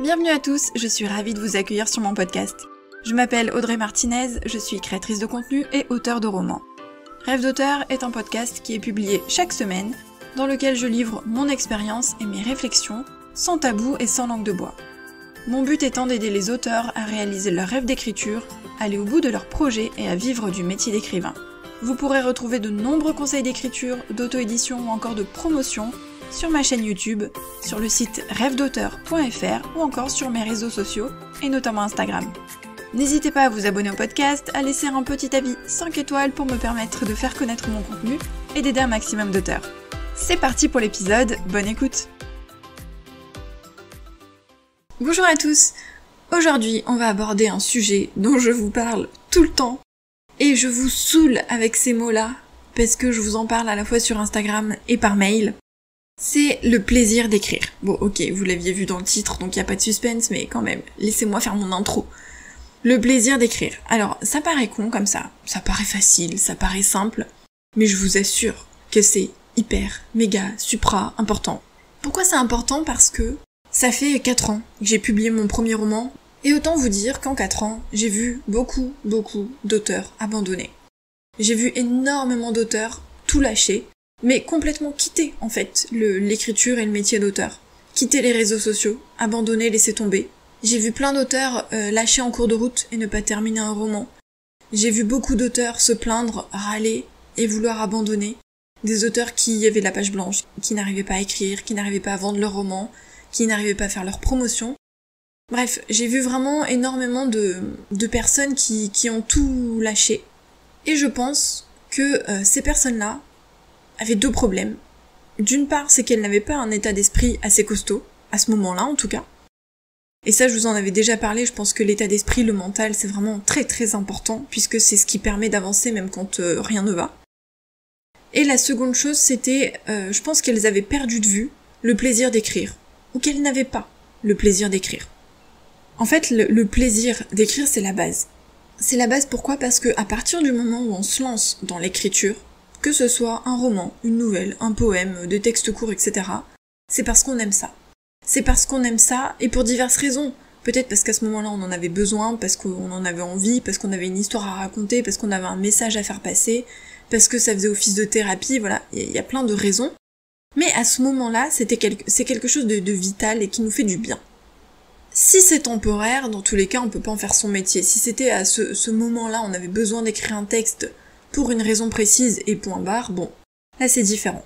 Bienvenue à tous, je suis ravie de vous accueillir sur mon podcast. Je m'appelle Audrey Martinez, je suis créatrice de contenu et auteure de romans. Rêve d'auteur est un podcast qui est publié chaque semaine, dans lequel je livre mon expérience et mes réflexions, sans tabou et sans langue de bois. Mon but étant d'aider les auteurs à réaliser leur rêve d'écriture, aller au bout de leur projet et à vivre du métier d'écrivain. Vous pourrez retrouver de nombreux conseils d'écriture, d'auto-édition ou encore de promotion sur ma chaîne YouTube, sur le site rêvedauteur.fr ou encore sur mes réseaux sociaux et notamment Instagram. N'hésitez pas à vous abonner au podcast, à laisser un petit avis 5 étoiles pour me permettre de faire connaître mon contenu et d'aider un maximum d'auteurs. C'est parti pour l'épisode, bonne écoute! Bonjour à tous! Aujourd'hui, on va aborder un sujet dont je vous parle tout le temps et je vous saoule avec ces mots-là parce que je vous en parle à la fois sur Instagram et par mail. C'est le plaisir d'écrire. Bon, ok, vous l'aviez vu dans le titre, donc il n'y a pas de suspense, mais quand même, laissez-moi faire mon intro. Le plaisir d'écrire. Alors, ça paraît con comme ça paraît facile, ça paraît simple, mais je vous assure que c'est hyper, méga, supra important. Pourquoi c'est important? Parce que ça fait 4 ans que j'ai publié mon premier roman, et autant vous dire qu'en 4 ans, j'ai vu beaucoup d'auteurs abandonner. J'ai vu énormément d'auteurs tout lâcher, mais complètement quitter, en fait, l'écriture et le métier d'auteur. Quitter les réseaux sociaux, abandonner, laisser tomber. J'ai vu plein d'auteurs lâcher en cours de route et ne pas terminer un roman. J'ai vu beaucoup d'auteurs se plaindre, râler et vouloir abandonner. Des auteurs qui avaient la page blanche, qui n'arrivaient pas à écrire, qui n'arrivaient pas à vendre leur roman, qui n'arrivaient pas à faire leur promotion. Bref, j'ai vu vraiment énormément de personnes qui ont tout lâché. Et je pense que ces personnes-là avaient 2 problèmes. D'une part, c'est qu'elles n'avaient pas un état d'esprit assez costaud, à ce moment-là en tout cas. Et ça, je vous en avais déjà parlé, je pense que l'état d'esprit, le mental, c'est vraiment très important, puisque c'est ce qui permet d'avancer même quand rien ne va. Et la seconde chose, c'était, je pense qu'elles avaient perdu de vue le plaisir d'écrire, ou qu'elles n'avaient pas le plaisir d'écrire. En fait, le plaisir d'écrire, c'est la base. C'est la base pourquoi? Parce que à partir du moment où on se lance dans l'écriture, que ce soit un roman, une nouvelle, un poème, des textes courts, etc., c'est parce qu'on aime ça. C'est parce qu'on aime ça, et pour diverses raisons. Peut-être parce qu'à ce moment-là, on en avait besoin, parce qu'on en avait envie, parce qu'on avait une histoire à raconter, parce qu'on avait un message à faire passer, parce que ça faisait office de thérapie, voilà, il y a plein de raisons. Mais à ce moment-là, c'est quelque chose de vital et qui nous fait du bien. Si c'est temporaire, dans tous les cas, on peut pas en faire son métier. Si c'était à ce moment-là, on avait besoin d'écrire un texte pour une raison précise et point barre, bon, là c'est différent.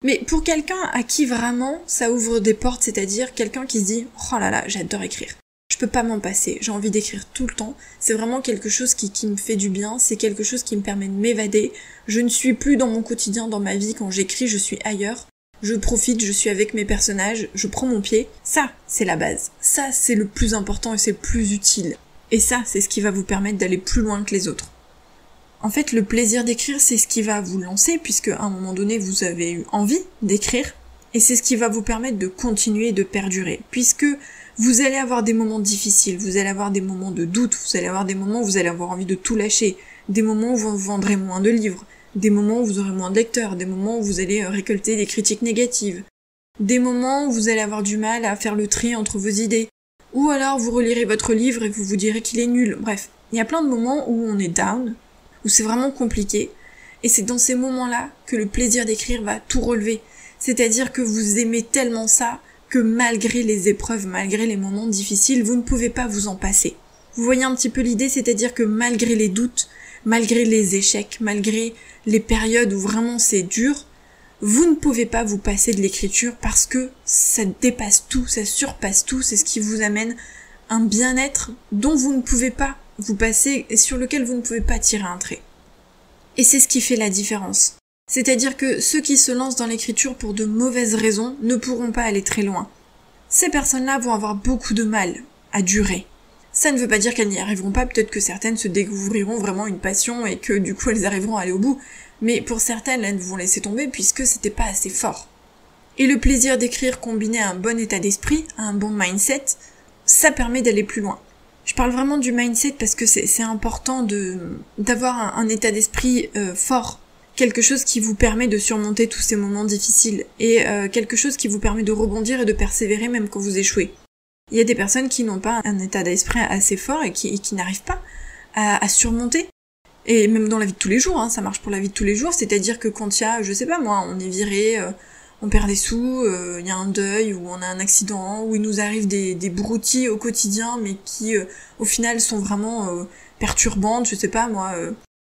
Mais pour quelqu'un à qui vraiment ça ouvre des portes, c'est-à-dire quelqu'un qui se dit « Oh là là, j'adore écrire, je peux pas m'en passer, j'ai envie d'écrire tout le temps », c'est vraiment quelque chose qui me fait du bien, c'est quelque chose qui me permet de m'évader, je ne suis plus dans mon quotidien, dans ma vie, quand j'écris, je suis ailleurs, je profite, je suis avec mes personnages, je prends mon pied, ça c'est la base, ça c'est le plus important et c'est le plus utile. Et ça c'est ce qui va vous permettre d'aller plus loin que les autres. En fait, le plaisir d'écrire, c'est ce qui va vous lancer, puisque à un moment donné, vous avez eu envie d'écrire, et c'est ce qui va vous permettre de continuer et de perdurer, puisque vous allez avoir des moments difficiles, vous allez avoir des moments de doute, vous allez avoir des moments où vous allez avoir envie de tout lâcher, des moments où vous vendrez moins de livres, des moments où vous aurez moins de lecteurs, des moments où vous allez récolter des critiques négatives, des moments où vous allez avoir du mal à faire le tri entre vos idées, ou alors vous relirez votre livre et vous vous direz qu'il est nul, bref, il y a plein de moments où on est down, où c'est vraiment compliqué, et c'est dans ces moments-là que le plaisir d'écrire va tout relever. C'est-à-dire que vous aimez tellement ça que malgré les épreuves, malgré les moments difficiles, vous ne pouvez pas vous en passer. Vous voyez un petit peu l'idée, c'est-à-dire que malgré les doutes, malgré les échecs, malgré les périodes où vraiment c'est dur, vous ne pouvez pas vous passer de l'écriture parce que ça dépasse tout, ça surpasse tout, c'est ce qui vous amène un bien-être dont vous ne pouvez pas vous passer et sur lequel vous ne pouvez pas tirer un trait. Et c'est ce qui fait la différence. C'est-à-dire que ceux qui se lancent dans l'écriture pour de mauvaises raisons ne pourront pas aller très loin. Ces personnes-là vont avoir beaucoup de mal à durer. Ça ne veut pas dire qu'elles n'y arriveront pas, peut-être que certaines se découvriront vraiment une passion et que du coup elles arriveront à aller au bout, mais pour certaines elles vont laisser tomber puisque c'était pas assez fort. Et le plaisir d'écrire combiné à un bon état d'esprit, à un bon mindset, ça permet d'aller plus loin. Je parle vraiment du mindset parce que c'est important d'avoir un état d'esprit fort, quelque chose qui vous permet de surmonter tous ces moments difficiles et quelque chose qui vous permet de rebondir et de persévérer même quand vous échouez. Il y a des personnes qui n'ont pas un état d'esprit assez fort et qui n'arrivent pas à surmonter. Et même dans la vie de tous les jours, ça marche pour la vie de tous les jours, c'est-à-dire que quand il y a, je sais pas moi, on est viré, on perd des sous, il y a un deuil, ou on a un accident, ou il nous arrive des broutilles au quotidien, mais qui, au final, sont vraiment perturbantes, je sais pas moi,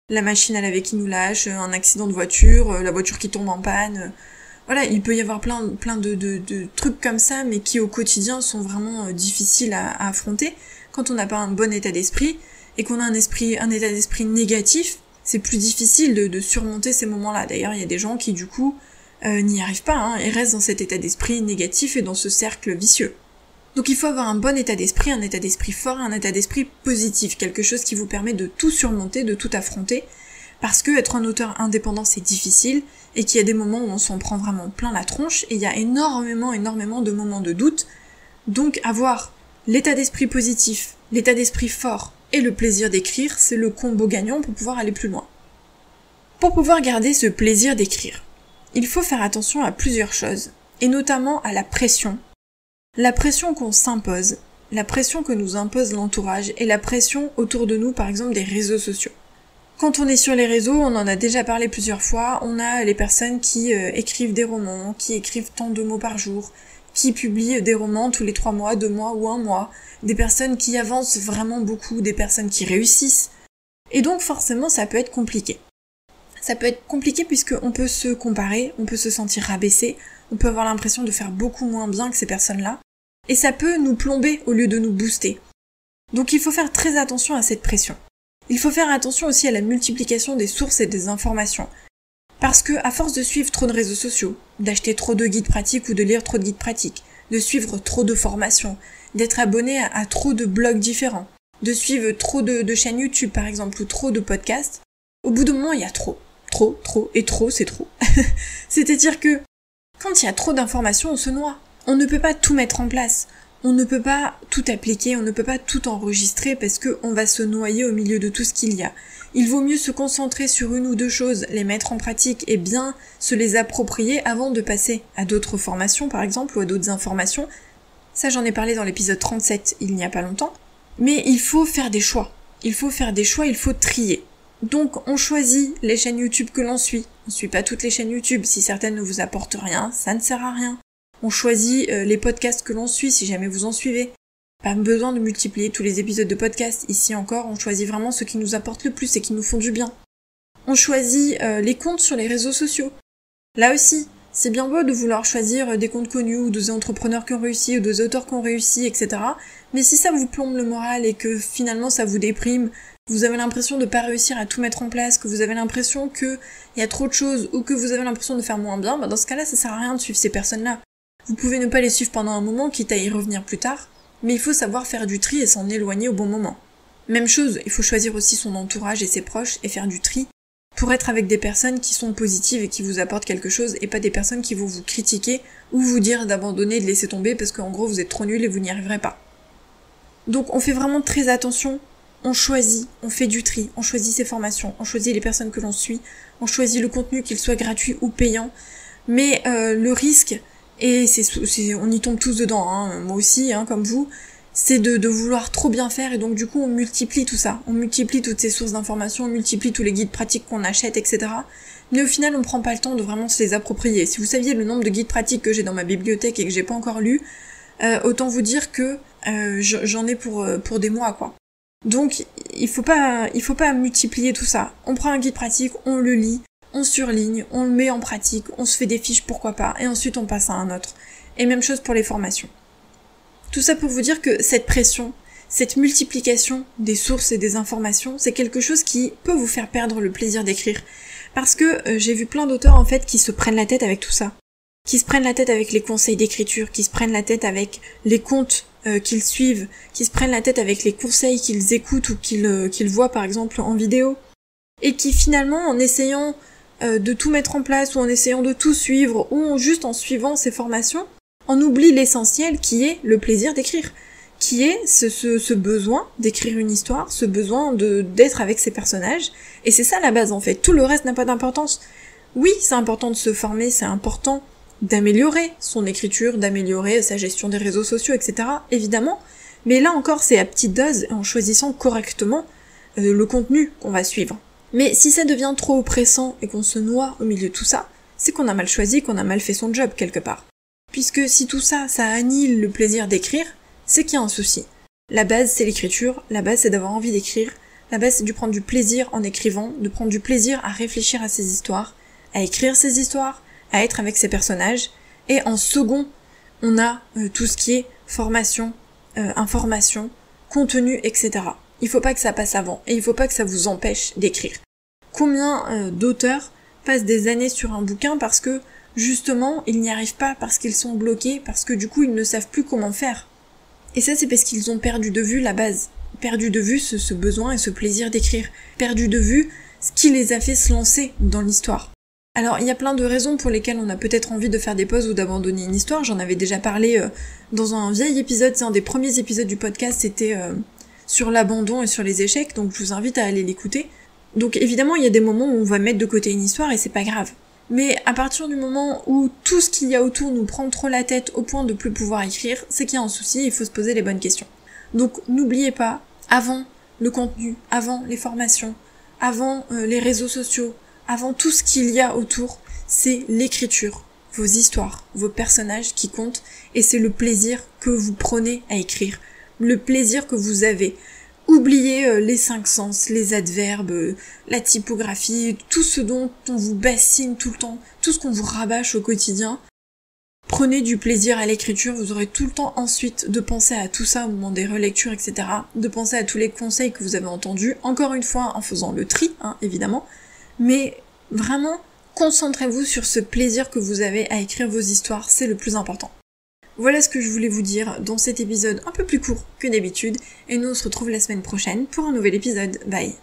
la machine à laver qui nous lâche, un accident de voiture, la voiture qui tombe en panne, voilà, il peut y avoir plein de trucs comme ça, mais qui au quotidien sont vraiment difficiles à affronter. Quand on n'a pas un bon état d'esprit, et qu'on a un état d'esprit négatif, c'est plus difficile de surmonter ces moments-là. D'ailleurs, il y a des gens qui, du coup, n'y arrivent pas, et restent dans cet état d'esprit négatif et dans ce cercle vicieux. Donc il faut avoir un bon état d'esprit, un état d'esprit fort, un état d'esprit positif, quelque chose qui vous permet de tout surmonter, de tout affronter, parce que être un auteur indépendant, c'est difficile, et qu'il y a des moments où on s'en prend vraiment plein la tronche, et il y a énormément de moments de doute. Donc avoir l'état d'esprit positif, l'état d'esprit fort, et le plaisir d'écrire, c'est le combo gagnant pour pouvoir aller plus loin. Pour pouvoir garder ce plaisir d'écrire, il faut faire attention à plusieurs choses, et notamment à la pression. La pression qu'on s'impose, la pression que nous impose l'entourage, et la pression autour de nous, par exemple des réseaux sociaux. Quand on est sur les réseaux, on en a déjà parlé plusieurs fois, on a les personnes qui écrivent des romans, qui écrivent tant de mots par jour, qui publient des romans tous les 3 mois, 2 mois ou 1 mois, des personnes qui avancent vraiment beaucoup, des personnes qui réussissent. Et donc forcément ça peut être compliqué. Ça peut être compliqué puisqu'on peut se comparer, on peut se sentir rabaissé, on peut avoir l'impression de faire beaucoup moins bien que ces personnes-là, et ça peut nous plomber au lieu de nous booster. Donc il faut faire très attention à cette pression. Il faut faire attention aussi à la multiplication des sources et des informations. Parce que, à force de suivre trop de réseaux sociaux, d'acheter trop de guides pratiques ou de lire trop de guides pratiques, de suivre trop de formations, d'être abonné à trop de blogs différents, de suivre trop de chaînes YouTube par exemple, ou trop de podcasts, au bout d'un moment il y a trop, et trop c'est trop. C'est-à-dire que, quand il y a trop d'informations, on se noie. On ne peut pas tout mettre en place. On ne peut pas tout appliquer, on ne peut pas tout enregistrer parce qu'on va se noyer au milieu de tout ce qu'il y a. Il vaut mieux se concentrer sur 1 ou 2 choses, les mettre en pratique et bien se les approprier avant de passer à d'autres formations par exemple ou à d'autres informations. Ça j'en ai parlé dans l'épisode 37 il n'y a pas longtemps. Mais il faut faire des choix. Il faut trier. Donc on choisit les chaînes YouTube que l'on suit. On ne suit pas toutes les chaînes YouTube, si certaines ne vous apportent rien, ça ne sert à rien. On choisit les podcasts que l'on suit si jamais vous en suivez. Pas besoin de multiplier tous les épisodes de podcast. Ici encore, on choisit vraiment ceux qui nous apportent le plus et qui nous font du bien. On choisit les comptes sur les réseaux sociaux. Là aussi, c'est bien beau de vouloir choisir des comptes connus ou des entrepreneurs qui ont réussi ou des auteurs qui ont réussi, etc. Mais si ça vous plombe le moral et que finalement ça vous déprime, vous avez l'impression de pas réussir à tout mettre en place, que vous avez l'impression qu'il y a trop de choses ou que vous avez l'impression de faire moins bien, dans ce cas-là, ça sert à rien de suivre ces personnes-là. Vous pouvez ne pas les suivre pendant un moment, quitte à y revenir plus tard, mais il faut savoir faire du tri et s'en éloigner au bon moment. Même chose, il faut choisir aussi son entourage et ses proches et faire du tri pour être avec des personnes qui sont positives et qui vous apportent quelque chose et pas des personnes qui vont vous critiquer ou vous dire d'abandonner, de laisser tomber parce qu'en gros vous êtes trop nul et vous n'y arriverez pas. Donc on fait vraiment très attention, on choisit, on fait du tri, on choisit ses formations, on choisit les personnes que l'on suit, on choisit le contenu qu'il soit gratuit ou payant, mais le risque, et on y tombe tous dedans, moi aussi, comme vous, c'est de vouloir trop bien faire et donc du coup on multiplie tout ça, on multiplie toutes ces sources d'informations, on multiplie tous les guides pratiques qu'on achète, etc. Mais au final on prend pas le temps de vraiment se les approprier. Si vous saviez le nombre de guides pratiques que j'ai dans ma bibliothèque et que j'ai pas encore lu, autant vous dire que j'en ai pour des mois quoi. Donc il faut pas multiplier tout ça. On prend un guide pratique, on le lit, on surligne, on le met en pratique, on se fait des fiches pourquoi pas, et ensuite on passe à un autre. Et même chose pour les formations. Tout ça pour vous dire que cette pression, cette multiplication des sources et des informations, c'est quelque chose qui peut vous faire perdre le plaisir d'écrire. Parce que j'ai vu plein d'auteurs en fait qui se prennent la tête avec tout ça. Qui se prennent la tête avec les conseils d'écriture, qui se prennent la tête avec les comptes qu'ils suivent, qui se prennent la tête avec les conseils qu'ils écoutent ou qu'ils voient par exemple en vidéo. Et qui finalement, en essayant de tout mettre en place ou en essayant de tout suivre ou juste en suivant ces formations, on oublie l'essentiel qui est le plaisir d'écrire, qui est ce besoin d'écrire une histoire, ce besoin d'être avec ces personnages, et c'est ça la base en fait, tout le reste n'a pas d'importance. Oui, c'est important de se former, c'est important d'améliorer son écriture, d'améliorer sa gestion des réseaux sociaux, etc. évidemment. Mais là encore, c'est à petite dose, en choisissant correctement le contenu qu'on va suivre. Mais si ça devient trop oppressant et qu'on se noie au milieu de tout ça, c'est qu'on a mal choisi, qu'on a mal fait son job quelque part. Puisque si tout ça, ça annihile le plaisir d'écrire, c'est qu'il y a un souci. La base, c'est l'écriture, la base, c'est d'avoir envie d'écrire, la base, c'est de prendre du plaisir en écrivant, de prendre du plaisir à réfléchir à ses histoires, à écrire ses histoires, à être avec ses personnages, et en second, on a tout ce qui est formation, information, contenu, etc. Il faut pas que ça passe avant, et il faut pas que ça vous empêche d'écrire. Combien d'auteurs passent des années sur un bouquin parce que, justement, ils n'y arrivent pas, parce qu'ils sont bloqués, parce que du coup, ils ne savent plus comment faire. Et ça, c'est parce qu'ils ont perdu de vue la base, perdu de vue ce besoin et ce plaisir d'écrire, perdu de vue ce qui les a fait se lancer dans l'histoire. Alors, il y a plein de raisons pour lesquelles on a peut-être envie de faire des pauses ou d'abandonner une histoire. J'en avais déjà parlé dans un vieil épisode, c'est un des premiers épisodes du podcast, c'était sur l'abandon et sur les échecs, donc je vous invite à aller l'écouter. Donc évidemment, il y a des moments où on va mettre de côté une histoire et c'est pas grave. Mais à partir du moment où tout ce qu'il y a autour nous prend trop la tête au point de plus pouvoir écrire, c'est qu'il y a un souci, il faut se poser les bonnes questions. Donc n'oubliez pas, avant le contenu, avant les formations, avant les réseaux sociaux, avant tout ce qu'il y a autour, c'est l'écriture, vos histoires, vos personnages qui comptent, et c'est le plaisir que vous prenez à écrire, le plaisir que vous avez. Oubliez les 5 sens, les adverbes, la typographie, tout ce dont on vous bassine tout le temps, tout ce qu'on vous rabâche au quotidien. Prenez du plaisir à l'écriture, vous aurez tout le temps ensuite de penser à tout ça au moment des relectures, etc. De penser à tous les conseils que vous avez entendus, encore une fois en faisant le tri, évidemment. Mais vraiment, concentrez-vous sur ce plaisir que vous avez à écrire vos histoires, c'est le plus important. Voilà ce que je voulais vous dire dans cet épisode un peu plus court que d'habitude, et nous on se retrouve la semaine prochaine pour un nouvel épisode. Bye!